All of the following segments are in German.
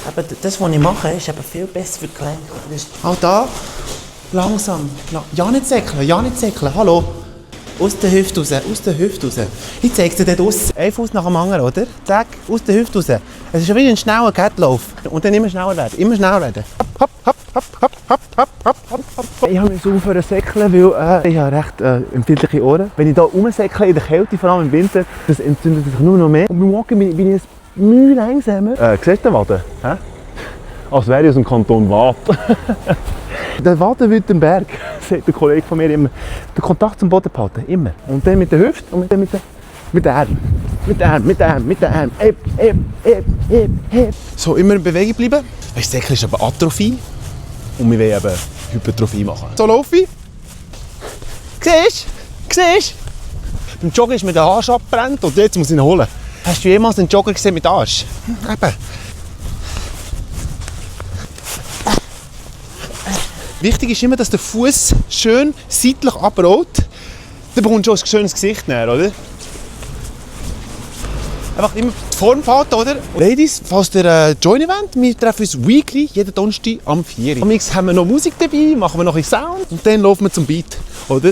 eben das, was ich mache, ist eben viel besser für die Gelenke. Auch da, langsam. Ja nicht säckeln, hallo. Aus der Hüfte raus, aus der Hüfte raus. Ich zeige es dir dort aus. Ein Fuß nach dem anderen, oder? Zack, aus der Hüfte raus. Es ist wie ein schneller Kettlauf. Und dann immer schneller werden, immer schneller werden. Hopp, hopp, hopp, hopp, hopp, hopp, hopp, hopp, hopp. Ich habe mich aufhören zu säckeln, weil ich habe recht empfindliche Ohren. Wenn ich hier rumsäckle, in der Kälte, vor allem im Winter, das entzündet sich nur noch mehr. Und beim Walken bin ich Mühe langsamer. Siehst du den Waden? Als wäre ich aus dem Kanton Waadt. Der Waden-Württemberg, sagt der Kollege von mir immer, den Kontakt zum Boden behalten, immer. Und dann mit der Hüfte und dann mit den Armen. Mit den Armen. Heb. So, immer in Bewegung bleiben. Weißt du, Säckeln ist aber Atrophie. Und wir wollen eben Hypertrophie machen. So laufe ich. Siehst du? Beim Joggen ist mir der Arsch abbrennt und jetzt muss ich ihn holen. Hast du jemals einen Jogger gesehen mit Arsch? Eben. Wichtig ist immer, dass der Fuß schön seitlich abrollt. Dann bekommst du schon ein schönes Gesicht näher, oder? Einfach immer die Form behalten, oder? Ladies, falls ihr joinen wollt, wir treffen uns weekly, jeden Donnerstag am 4 Uhr. Am X haben wir noch Musik dabei, machen wir noch ein bisschen Sound und dann laufen wir zum Beat, oder?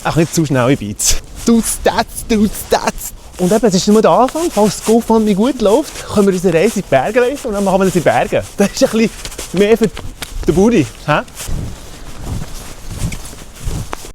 Auch nicht zu schnelle Beats. Dudes, that's. Und eben, es ist nur der Anfang. Falls das GoFundMe gut läuft, können wir unsere Reise in die Berge reisen und dann machen wir das in den Bergen. Das ist ein bisschen mehr für den Booty.